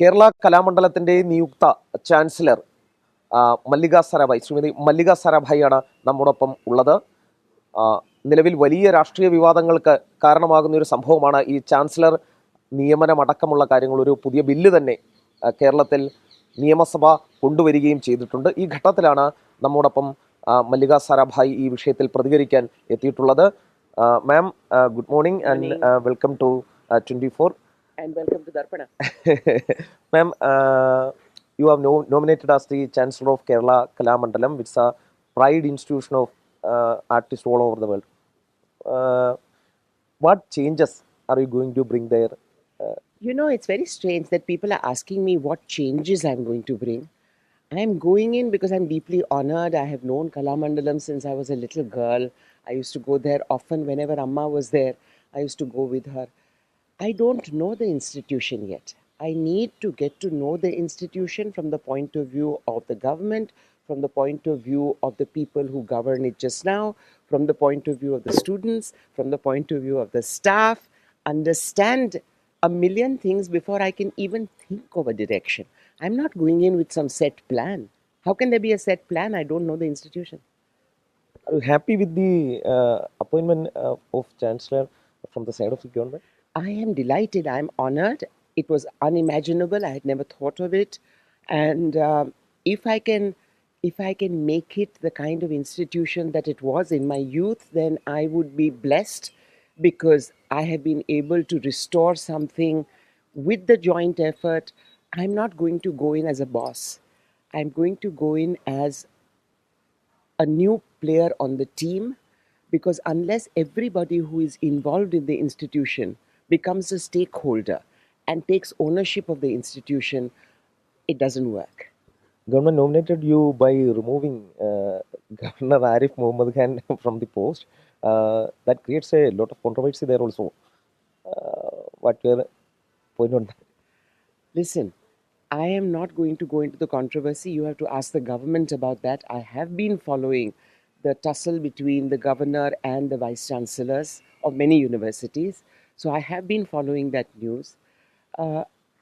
കേരള കലാമണ്ഡലത്തിൻ്റെ നിയുക്ത ചാൻസലർ മല്ലിക സാരാഭായ്, ശ്രീമതി മല്ലിക സാരാഭായിയാണ് നമ്മോടൊപ്പം ഉള്ളത്. നിലവിൽ വലിയ രാഷ്ട്രീയ വിവാദങ്ങൾക്ക് കാരണമാകുന്ന ഒരു സംഭവമാണ് ഈ ചാൻസലർ നിയമനമടക്കമുള്ള കാര്യങ്ങൾ. ഒരു പുതിയ ബില്ല് തന്നെ കേരളത്തിൽ നിയമസഭ കൊണ്ടുവരികയും ചെയ്തിട്ടുണ്ട്. ഈ ഘട്ടത്തിലാണ് നമ്മോടൊപ്പം മല്ലിക സാരാഭായ് ഈ വിഷയത്തിൽ പ്രതികരിക്കാൻ എത്തിയിട്ടുള്ളത്. Ma'am, good morning and welcome to 24. And welcome to Darpana. Ma'am, you have nominated as the Chancellor of Kerala Kalamandalam, which is a pride institution of artists all over the world. What changes are you going to bring there? It's very strange that people are asking me what changes I'm going to bring. I'm going in because I'm deeply honored. I have known Kalamandalam since I was a little girl. I used to go there often whenever Amma was there. I used to go with her. I don't know the institution yet. I need to get to know the institution from the point of view of the government, from the point of view of the people who govern it just now, from the point of view of the students, from the point of view of the staff, understand a million things before I can even think of a direction. I'm not going in with some set plan. How can there be a set plan? I don't know the institution. Are you happy with the appointment of Chancellor from the side of the government? I am delighted. I'm honored. It was unimaginable. I had never thought of it. And if I can make it the kind of institution that it was in my youth, then I would be blessed because I have been able to restore something with the joint effort. I'm not going to go in as a boss. I'm going to go in as a new player on the team, because unless everybody who is involved in the institution becomes a stakeholder and takes ownership of the institution, it doesn't work. Government nominated you by removing Governor Arif Muhammad Khan from the post. That creates a lot of controversy there also. What your point on that? Listen, I am not going to go into the controversy. You have to ask the government about that. I have been following the tussle between the governor and the vice chancellors of many universities. So I have been following that news.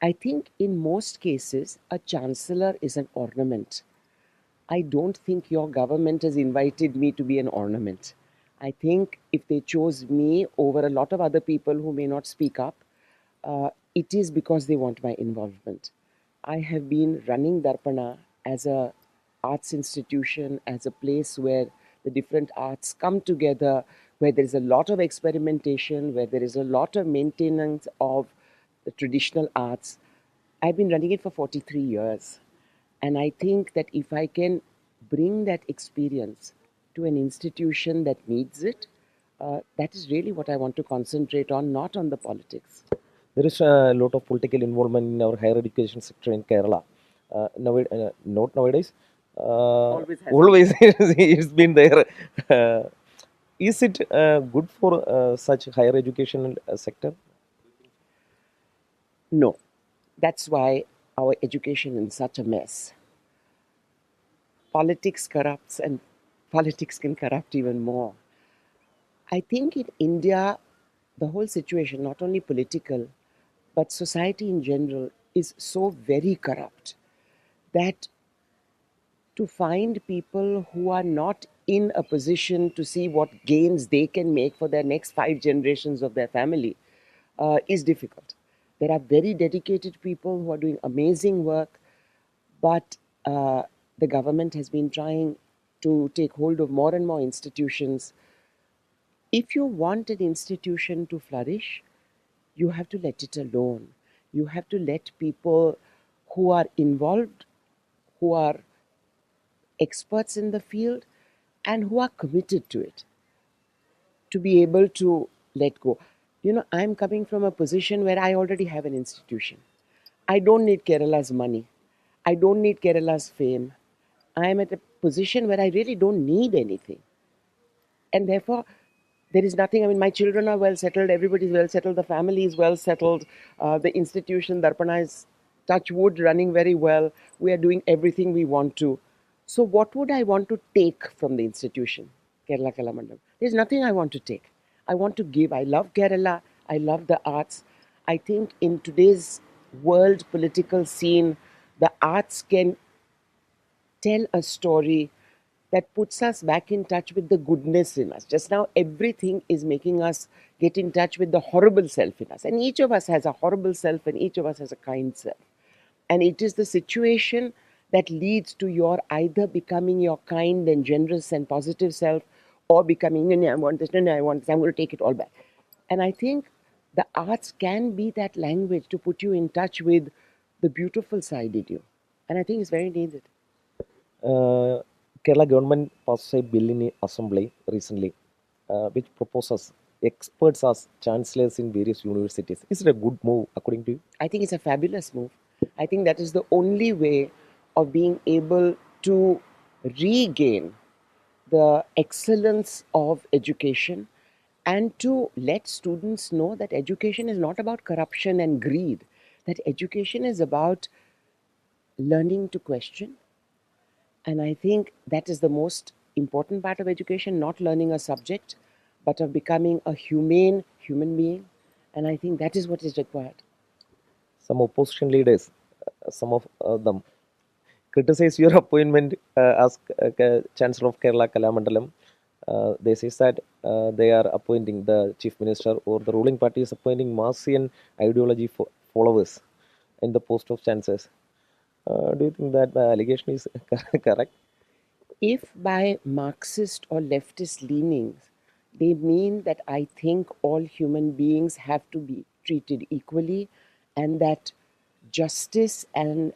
I think in most cases, a chancellor is an ornament. I don't think your government has invited me to be an ornament. I think if they chose me over a lot of other people who may not speak up, it is because they want my involvement. I have been running Darpana as a arts institution, as a place where the different arts come together, where there is a lot of experimentation, where there is a lot of maintenance of the traditional arts. I've been running it for 43 years. And I think that if I can bring that experience to an institution that needs it, that is really what I want to concentrate on, not on the politics. There is a lot of political involvement in our higher education sector in Kerala. Not nowadays. Always it's been there. Is it good for such higher education sector? No. That's why our education is such a mess. Politics corrupts, and politics can corrupt even more. I think in India, the whole situation, not only political, but society in general, is so very corrupt that to find people who are not in a position to see what gains they can make for their next 5 generations of their family is difficult. There are very dedicated people who are doing amazing work, but the government has been trying to take hold of more and more institutions. If you want an institution to flourish, you have to let it alone. You have to let people who are involved, who are experts in the field, and who are committed to it, to be able to let go. I'm coming from a position where I already have an institution. I don't need Kerala's money. I don't need Kerala's fame. I am at a position where I really don't need anything. And therefore, there is nothing. I mean, my children are well settled, everybody's well settled, the family is well settled, the institution, Darpana, is, touch wood, running very well. We are doing everything we want to. So, what would I want to take from the institution, Kerala Kalamandalam? There's nothing I want to take. I want to give. I love Kerala. I love the arts. I think in today's world political scene, the arts can tell a story that puts us back in touch with the goodness in us. Just now, everything is making us get in touch with the horrible self in us. And each of us has a horrible self, and each of us has a kind self. And it is the situation that leads to your either becoming your kind and generous and positive self, or becoming, no, no, I want this, no, no, I want this, I'm going to take it all back. And I think the arts can be that language to put you in touch with the beautiful side in you. And I think it's very needed. Kerala government passed a bill in assembly recently, which proposes experts as chancellors in various universities. Is it a good move according to you? I think it's a fabulous move. I think that is the only way of being able to regain the excellence of education and to let students know that education is not about corruption and greed, that education is about learning to question. And I think that is the most important part of education, not learning a subject, but of becoming a humane human being. And I think that is what is required. Some opposition leaders, some of them, criticize your appointment as Chancellor of Kerala Kalamandalam. They say that they are appointing the Chief Minister, or the ruling party is appointing Marxian ideology followers in the post of Chancellors. Do you think that the allegation is correct? If by Marxist or leftist leanings they mean that I think all human beings have to be treated equally and that justice and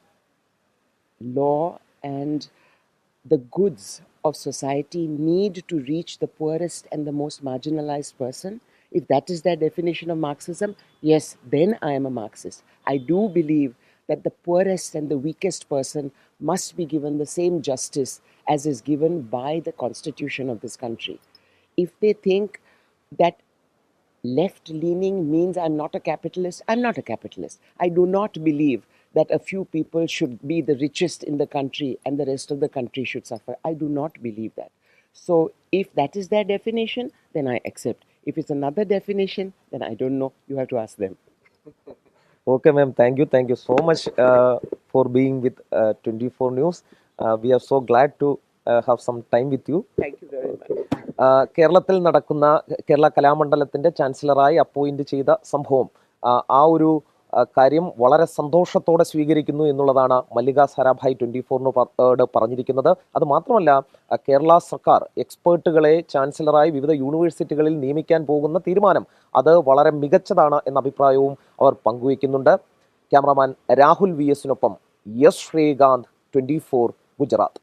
law and the goods of society need to reach the poorest and the most marginalized person, if that is their definition of Marxism, yes, then I am a Marxist. I do believe that the poorest and the weakest person must be given the same justice as is given by the constitution of this country. If they think that left leaning means I'm not a capitalist, I'm not a capitalist. I do not believe that a few people should be the richest in the country and the rest of the country should suffer. I do not believe that. So if that is their definition, then I accept. If it's another definition, then I don't know. You have to ask them. Okay, ma'am. Thank you. Thank you so much for being with 24 News. We are so glad to have some time with you. Thank you very much. കേരളത്തിൽ നടക്കുന്ന Kerala കലാമണ്ഡലത്തിൻ്റെ ചാൻസലറായി appoint ചെയ്ത സംഭവം, ആ ഒരു കാര്യം വളരെ സന്തോഷത്തോടെ സ്വീകരിക്കുന്നു എന്നുള്ളതാണ് മല്ലിക സാരാഭായ് 24-നോട് പറഞ്ഞിരിക്കുന്നത്. അത് മാത്രമല്ല, കേരള സർക്കാർ എക്സ്പേർട്ടുകളെ ചാൻസലറായി വിവിധ യൂണിവേഴ്സിറ്റികളിൽ നിയമിക്കാൻ പോകുന്ന തീരുമാനം അത് വളരെ മികച്ചതാണ് എന്ന അഭിപ്രായവും അവർ പങ്കുവയ്ക്കുന്നുണ്ട്. ക്യാമറാമാൻ രാഹുൽ VS-നൊപ്പം എസ് ശ്രീകാന്ത്, 24 ഗുജറാത്ത്.